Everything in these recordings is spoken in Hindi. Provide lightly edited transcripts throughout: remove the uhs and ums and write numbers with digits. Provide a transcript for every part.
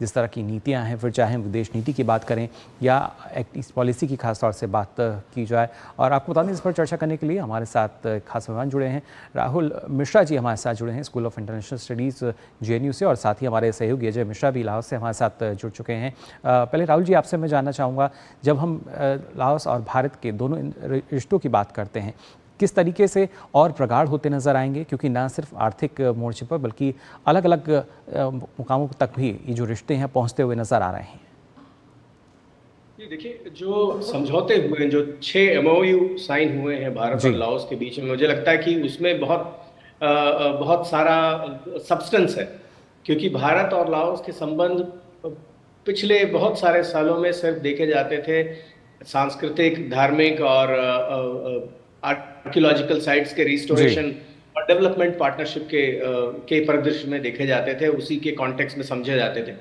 जिस तरह की नीतियां हैं, फिर चाहे हम विदेश नीति की बात करें या एक्ट पॉलिसी की खास तौर से बात की जाए। और आपको बता दें, इस पर चर्चा करने के लिए हमारे साथ खास मेहमान जुड़े हैं। राहुल मिश्रा जी हमारे साथ जुड़े हैं school of international studies JNU से, और साथ ही हमारे सहयोगी अजय मिश्रा भी लाहौस से हमारे साथ जुड़ चुके हैं। पहले राहुल जी, आपसे मैं जानना चाहूँगा, जब हम लाहौस और भारत के दोनों रिश्तों की बात करते हैं, किस तरीके से और प्रगाढ़ होते नज़र आएंगे, क्योंकि ना सिर्फ आर्थिक मोर्चे पर बल्कि अलग अलग मुकामों तक भी ये जो रिश्ते हैं पहुंचते हुए नज़र आ रहे हैं? देखिए, जो समझौते हुए हैं, जो 6 MOU साइन हुए हैं भारत और लाओस के बीच में, मुझे लगता है कि उसमें बहुत सारा सब्सटेंस है। क्योंकि भारत और लाओस के संबंध पिछले बहुत सारे सालों में सिर्फ देखे जाते थे सांस्कृतिक, धार्मिक और आर्कियोलॉजिकल साइट्स के रिस्टोरेशन और डेवलपमेंट पार्टनरशिप के परिदृश्य में देखे जाते थे, उसी के कॉन्टेक्स्ट में समझे जाते थे।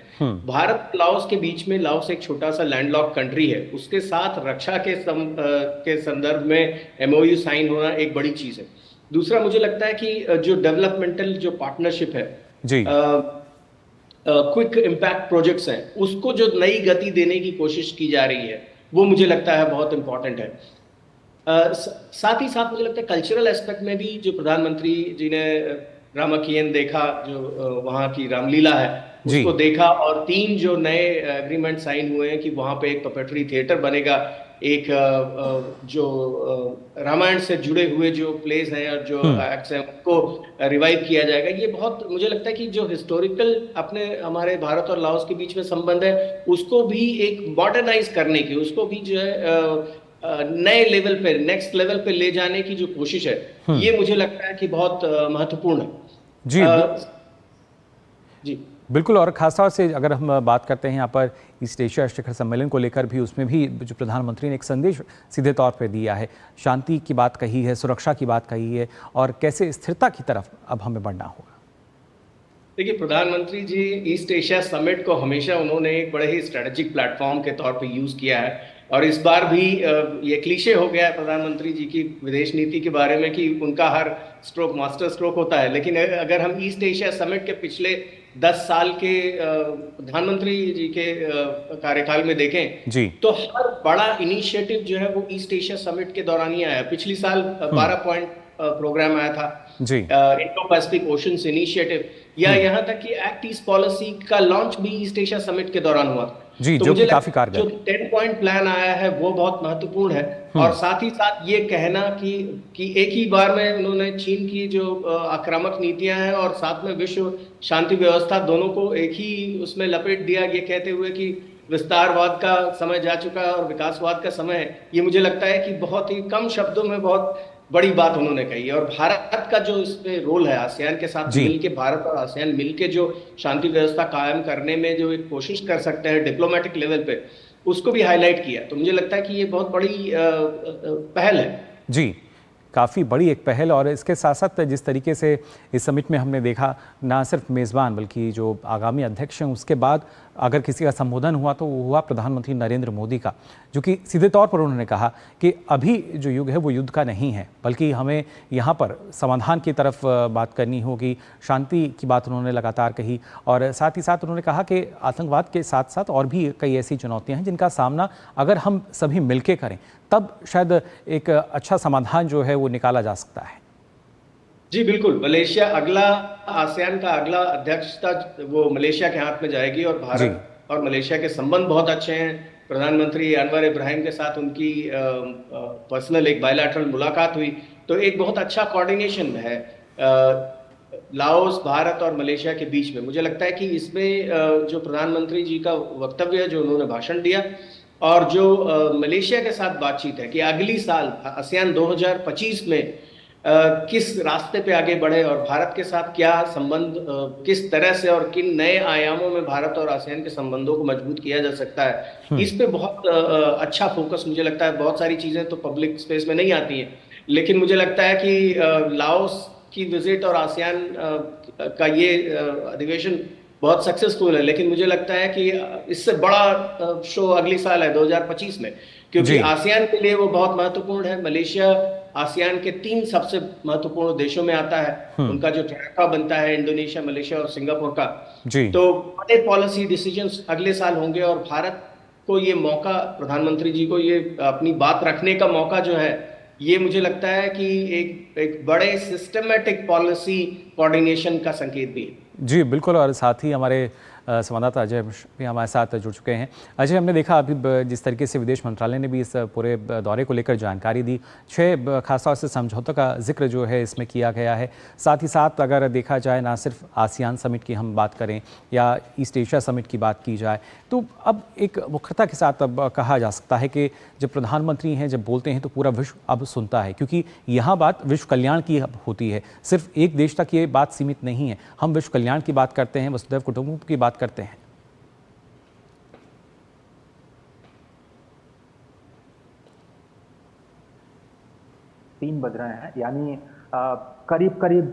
भारत लाओस के बीच में, लाओस एक छोटा सा लैंडलॉक कंट्री है, उसके साथ रक्षा के संदर्भ में MOU साइन होना एक बड़ी चीज है। दूसरा, मुझे लगता है कि जो डेवलपमेंटल जो पार्टनरशिप है, क्विक इम्पैक्ट प्रोजेक्ट्स हैं, उसको जो नई गति देने की कोशिश की जा रही है, वो मुझे लगता है बहुत इंपॉर्टेंट है। साथ ही साथ मुझे लगता है कल्चरल एस्पेक्ट में भी, जो प्रधानमंत्री जी ने रामाकियन देखा, जो वहाँ की रामलीला है उसको देखा, और 3 जो नए एग्रीमेंट साइन हुए हैं कि वहाँ पे एक पपेट्री थिएटर बनेगा, एक जो रामायण से जुड़े हुए जो प्लेस हैं और जो एक्ट्स हैं उनको रिवाइव किया जाएगा। ये बहुत, मुझे लगता है कि जो हिस्टोरिकल अपने हमारे भारत और लाओस के बीच में संबंध है, उसको भी एक मॉडर्नाइज करने की, उसको भी जो है नए लेवल पे, नेक्स्ट लेवल पे ले जाने की जो कोशिश है, ये मुझे लगता है कि बहुत महत्वपूर्ण है। जी बिल्कुल। और खासतौर से अगर हम बात करते हैं यहाँ पर ईस्ट एशिया शिखर सम्मेलन को लेकर भी, उसमें भी जो प्रधानमंत्री ने एक संदेश सीधे तौर पर दिया है, शांति की बात कही है, सुरक्षा की बात कही है, और कैसे स्थिरता की तरफ अब हमें बढ़ना होगा। देखिए, प्रधानमंत्री जी ईस्ट एशिया समिट को हमेशा उन्होंने एक बड़े ही स्ट्रेटेजिक प्लेटफॉर्म के तौर पे यूज किया है, और इस बार भी ये क्लीशे हो गया है प्रधानमंत्री जी की विदेश नीति के बारे में कि उनका हर स्ट्रोक मास्टर स्ट्रोक होता है। लेकिन अगर हम ईस्ट एशिया समिट के पिछले 10 साल के प्रधानमंत्री जी के कार्यकाल में देखें तो हर बड़ा इनिशिएटिव जो है वो ईस्ट एशिया समिट के दौरान ही आया। पिछली साल 12 पॉइंट प्रोग्राम आया था, इंडो पैसिफिक ओशंस इनिशिएटिव, या यहाँ तक कि एक्ट ईस्ट पॉलिसी का लॉन्च भी ईस्ट एशिया समिट के दौरान हुआ था। तो जो मुझे काफी कारगर, जो 10 पॉइंट प्लान आया है वो बहुत महत्वपूर्ण है। और साथ ही साथ ये कहना कि एक ही बार में उन्होंने चीन की जो आक्रामक नीतियां हैं और साथ में विश्व शांति व्यवस्था, दोनों को एक ही उसमें लपेट दिया, ये कहते हुए कि विस्तारवाद का समय जा चुका है और विकासवाद का समय है। ये मुझे लगता है कि बहुत ही कम शब्दों में बहुत बड़ी बात उन्होंने कही है। और भारत का जो इसमें रोल है, आसियान के साथ मिलके, भारत और आसियान मिलके जो शांति व्यवस्था कायम करने में जो एक कोशिश कर सकते हैं डिप्लोमेटिक लेवल पे, उसको भी हाईलाइट किया। तो मुझे लगता है कि ये बहुत बड़ी पहल है। जी, काफ़ी बड़ी एक पहल। और इसके साथ साथ जिस तरीके से इस समिट में हमने देखा, ना सिर्फ मेज़बान बल्कि जो आगामी अध्यक्ष हैं, उसके बाद अगर किसी का संबोधन हुआ तो वो हुआ प्रधानमंत्री नरेंद्र मोदी का, जो कि सीधे तौर पर उन्होंने कहा कि अभी जो युग है वो युद्ध का नहीं है, बल्कि हमें यहाँ पर समाधान की तरफ बात करनी होगी। शांति की बात उन्होंने लगातार कही, और साथ ही साथ उन्होंने कहा कि आतंकवाद के साथ साथ और भी कई ऐसी चुनौतियाँ हैं जिनका सामना अगर हम सभी मिलकर करें तब शायद एक अच्छा समाधान जो है वो निकाला जा सकता है। जी बिल्कुल, मलेशिया अगला, आसियान का अगला अध्यक्षता वो मलेशिया के हाथ में जाएगी, और भारत और मलेशिया के संबंध बहुत अच्छे हैं। प्रधानमंत्री अनवर इब्राहिम के साथ उनकी पर्सनल एक बायलैटरल मुलाकात हुई, तो एक बहुत अच्छा कोऑर्डिनेशन है लाओस, भारत और मलेशिया के बीच में। मुझे लगता है कि इसमें जो प्रधानमंत्री जी का वक्तव्य है, जो उन्होंने भाषण दिया, और जो मलेशिया के साथ बातचीत है कि अगली साल आसियान 2025 में किस रास्ते पे आगे बढ़े और भारत के साथ क्या संबंध, किस तरह से और किन नए आयामों में भारत और आसियान के संबंधों को मजबूत किया जा सकता है, इस पे बहुत अच्छा फोकस मुझे लगता है। बहुत सारी चीजें तो पब्लिक स्पेस में नहीं आती हैं, लेकिन मुझे लगता है कि लाओस की विजिट और आसियान का ये अधिवेशन बहुत सक्सेसफुल है। लेकिन मुझे लगता है कि इससे बड़ा शो अगली साल है 2025 में, क्योंकि आसियान के लिए वो बहुत महत्वपूर्ण है। मलेशिया आसियान के 3 सबसे महत्वपूर्ण देशों में आता है। उनका जो ट्रैका बनता है इंडोनेशिया, मलेशिया और सिंगापुर का, जी तो बड़े पॉलिसी डिसीजंस अगले साल होंगे और भारत को ये मौका, प्रधानमंत्री जी को ये अपनी बात रखने का मौका जो है, ये मुझे लगता है कि एक बड़े सिस्टमेटिक पॉलिसी कोऑर्डिनेशन का संकेत भी है। जी बिल्कुल। और साथ ही हमारे संवाददाता अजय भी हमारे साथ जुड़ चुके हैं। अजय, हमने देखा अभी जिस तरीके से विदेश मंत्रालय ने भी इस पूरे दौरे को लेकर जानकारी दी, 6 खासतौर से समझौतों का जिक्र जो है इसमें किया गया है। साथ ही साथ अगर देखा जाए ना सिर्फ आसियान समिट की हम बात करें या ईस्ट एशिया समिट की बात की जाए, तो अब एक मुखरता के साथ अब कहा जा सकता है कि जब प्रधानमंत्री हैं, जब बोलते हैं तो पूरा विश्व अब सुनता है, क्योंकि यहाँ बात विश्व कल्याण की होती है। सिर्फ एक देश तक ये बात सीमित नहीं है, हम विश्व कल्याण की बात करते हैं, वसुधैव कुटुंबकम की बात करते हैं। 3 बज रहे हैं, यानी करीब करीब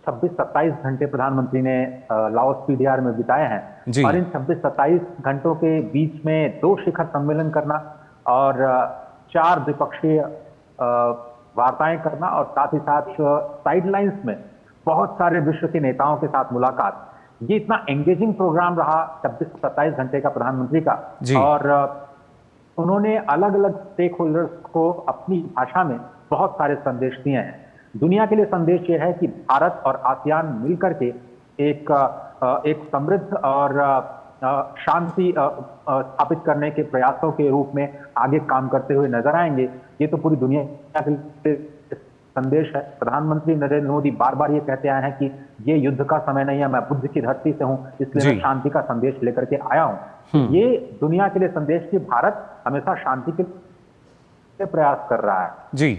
26-27 घंटे प्रधानमंत्री ने लाओस पीडीआर में बिताए हैं। और इन 26-27 घंटों के बीच में 2 शिखर सम्मेलन करना और 4 द्विपक्षीय वार्ताएं करना और साथ ही साथ साइडलाइंस में बहुत सारे विश्व के नेताओं के साथ मुलाकात, ये इतना एंगेजिंग प्रोग्राम रहा 26-27 घंटे का प्रधानमंत्री का। और उन्होंने अलग अलग स्टेक होल्डर्स को अपनी भाषा में बहुत सारे संदेश दिए हैं। दुनिया के लिए संदेश ये है कि भारत और आसियान मिलकर के एक समृद्ध और शांति स्थापित करने के प्रयासों के रूप में आगे काम करते हुए नजर आएंगे। ये तो पूरी दुनिया के लिए संदेश है। प्रधानमंत्री नरेंद्र मोदी बार बार ये कहते आए हैं कि ये युद्ध का समय नहीं है, मैं बुद्ध की धरती से हूं, इसलिए मैं शांति का संदेश लेकर के आया हूं। ये दुनिया के लिए संदेश कि भारत हमेशा शांति के लिए प्रयास कर रहा है। जी।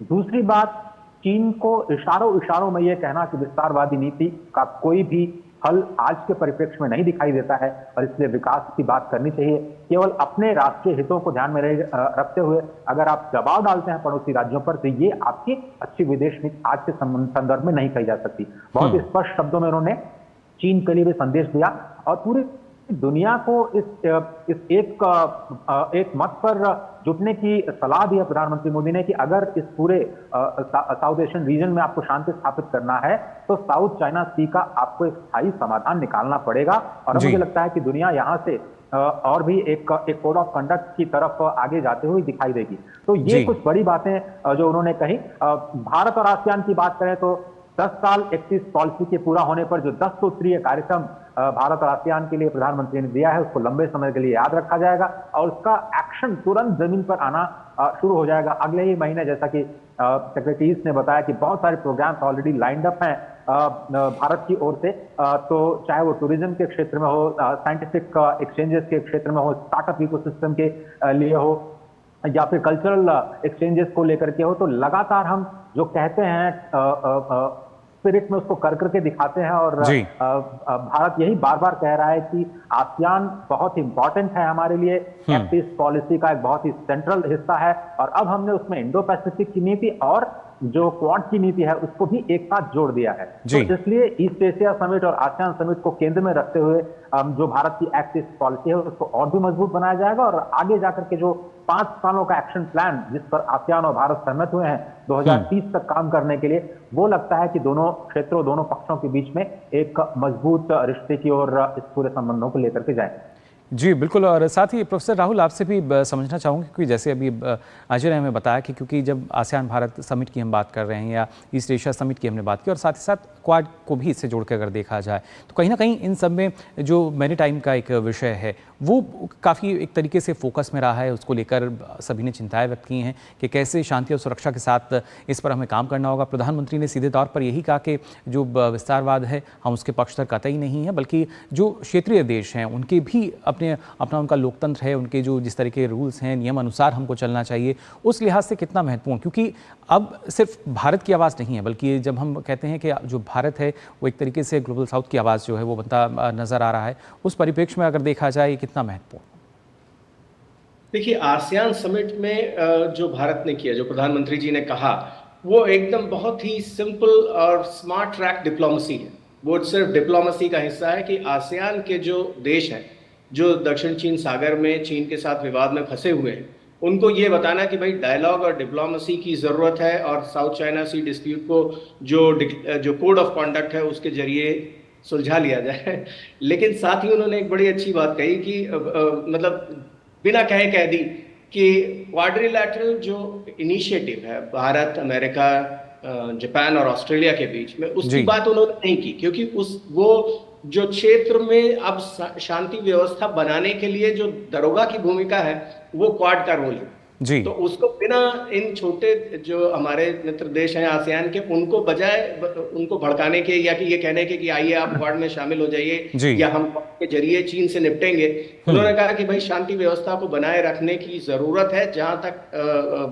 दूसरी बात, चीन को इशारों में यह कहना कि विस्तारवादी नीति का कोई भी हल आज के परिप्रेक्ष्य में नहीं दिखाई देता है और इसलिए विकास की बात करनी चाहिए। केवल अपने राष्ट्रीय हितों को ध्यान में रखते हुए अगर आप दबाव डालते हैं पड़ोसी राज्यों पर, तो ये आपकी अच्छी विदेश नीति आज के संदर्भ में नहीं कही जा सकती। बहुत स्पष्ट शब्दों में उन्होंने चीन के लिए भी संदेश दिया और पूरी दुनिया को इस एक मत पर जुटने की सलाह दी है प्रधानमंत्री मोदी ने कि अगर इस पूरे साउथ एशियन रीजन में आपको शांति स्थापित करना है तो साउथ चाइना सी का आपको एक स्थायी समाधान निकालना पड़ेगा। और मुझे लगता है कि दुनिया यहाँ से और भी एक कोड ऑफ कंडक्ट की तरफ आगे जाते हुए दिखाई देगी। तो ये कुछ बड़ी बातें जो उन्होंने कही। भारत और आसियान की बात करें तो 10 साल 31 पॉलिसी के पूरा होने पर जो 10 सूत्रीय कार्यक्रम भारत और आसियान के लिए प्रधानमंत्री ने दिया है, उसको लंबे समय के लिए याद रखा जाएगा और उसका एक्शन तुरंत जमीन पर आना शुरू हो जाएगा अगले ही महीने। जैसा कि सेक्रेटरीज ने बताया कि बहुत सारे प्रोग्राम्स ऑलरेडी लाइंड अप हैं भारत की ओर से, तो चाहे वो टूरिज्म के क्षेत्र में हो, साइंटिफिक एक्सचेंजेस के क्षेत्र में हो, स्टार्टअप इकोसिस्टम के लिए हो या फिर कल्चरल एक्सचेंजेस को लेकर के हो, तो लगातार हम जो कहते हैं स्पिरिट में उसको कर करके दिखाते हैं। और भारत यही बार बार कह रहा है कि आसियान बहुत इंपॉर्टेंट है हमारे लिए, एक्ट ईस्ट पॉलिसी का एक बहुत ही सेंट्रल हिस्सा है और अब हमने उसमें इंडो पैसिफिक की नीति और जो क्वाड की नीति है उसको भी एक साथ जोड़ दिया है। तो इसलिए ईस्ट एशिया समिट और आसियान समिट को केंद्र में रखते हुए जो भारत की एक्ट ईस्ट पॉलिसी है उसको और भी मजबूत बनाया जाएगा और आगे जाकर के जो 5 सालों का एक्शन प्लान जिस पर आसियान और भारत सहमत हुए हैं 2030 तक काम करने के लिए, वो लगता है कि दोनों क्षेत्रों, दोनों पक्षों के बीच में एक मजबूत रिश्ते की ओर इस पूरे संबंधों को लेकर के जाएंगे। जी बिल्कुल। और साथ ही प्रोफेसर राहुल, आपसे भी समझना चाहूँगी क्योंकि जैसे अभी अजय ने हमें बताया कि क्योंकि जब आसियान भारत समिट की हम बात कर रहे हैं या ईस्ट एशिया समिट की हमने बात की और साथ ही साथ क्वाड को भी इससे जोड़ के अगर देखा जाए तो कहीं ना कहीं इन सब में जो मैरीटाइम का एक विषय है वो काफ़ी एक तरीके से फोकस में रहा है। उसको लेकर सभी ने चिंताएं व्यक्त की हैं कि कैसे शांति और सुरक्षा के साथ इस पर हमें काम करना होगा। प्रधानमंत्री ने सीधे तौर पर यही कहा कि जो विस्तारवाद है हम उसके पक्षधर कतई नहीं है, बल्कि जो क्षेत्रीय देश हैं उनके भी अपना उनका लोकतंत्र है, उनके जो जिस तरह के रूल्स हैं नियम अनुसार हमको चलना चाहिए। उस लिहाज से कितना महत्वपूर्ण, क्योंकि अब सिर्फ भारत की आवाज़ नहीं है बल्कि जब हम कहते हैं कि जो भारत है वो एक तरीके से ग्लोबल साउथ की आवाज़ जो है वो बनता नज़र आ रहा है, उस परिप्रेक्ष्य में अगर देखा जाए कितना महत्वपूर्ण। देखिए, आसियान समिट में जो भारत ने किया, जो प्रधानमंत्री जी ने कहा, वो एकदम बहुत ही सिंपल और स्मार्ट ट्रैक डिप्लोमेसी है। वो सिर्फ डिप्लोमेसी का हिस्सा है कि आसियान के जो देश हैं जो दक्षिण चीन सागर में चीन के साथ विवाद में फंसे हुए हैं उनको ये बताना कि भाई डायलॉग और डिप्लोमेसी की ज़रूरत है और साउथ चाइना सी डिस्प्यूट को जो कोड ऑफ कॉन्डक्ट है उसके जरिए सुलझा लिया जाए। लेकिन साथ ही उन्होंने एक बड़ी अच्छी बात कही कि मतलब बिना कहे कह दी कि क्वाड्रिलैटरल जो इनिशिएटिव है भारत, अमेरिका, जापान और ऑस्ट्रेलिया के बीच में, उसकी बात उन्होंने नहीं की, क्योंकि वो जो क्षेत्र में अब शांति व्यवस्था बनाने के लिए जो दरोगा की भूमिका है वो क्वाड का रोल है जी। तो उसको बिना इन छोटे जो हमारे मित्र देश हैं आसियान के, उनको बजाय उनको भड़काने के या कि ये कहने के कि आइए आप क्वाड में शामिल हो जाइए या हम क्वाड के जरिए चीन से निपटेंगे, उन्होंने कहा कि भाई शांति व्यवस्था को बनाए रखने की जरूरत है। जहां तक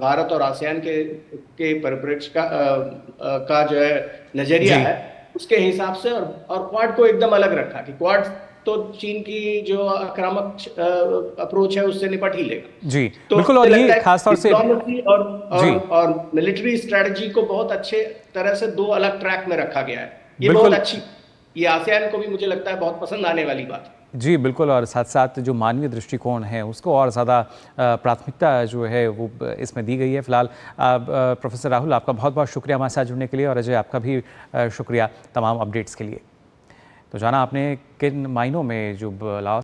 भारत और आसियान के परिप्रेक्ष्य का जो है नजरिया है उसके हिसाब से, और क्वाड को एकदम अलग रखा कि क्वाड तो चीन की जो आक्रामक अप्रोच है उससे निपट ही लेगा। जी तो बिल्कुल, और ये खास तौर से और मिलिट्री स्ट्रेटजी को बहुत अच्छे तरह से दो अलग ट्रैक में रखा गया है। ये बहुत अच्छी, ये आसियान को भी मुझे लगता है बहुत पसंद आने वाली बात है। जी बिल्कुल, और साथ साथ जो मानवीय दृष्टिकोण है उसको और ज़्यादा प्राथमिकता जो है वो इसमें दी गई है। फिलहाल प्रोफेसर राहुल, आपका बहुत बहुत शुक्रिया हमारे साथ जुड़ने के लिए, और अजय आपका भी शुक्रिया तमाम अपडेट्स के लिए। तो जाना आपने किन मायनों में जो लाओस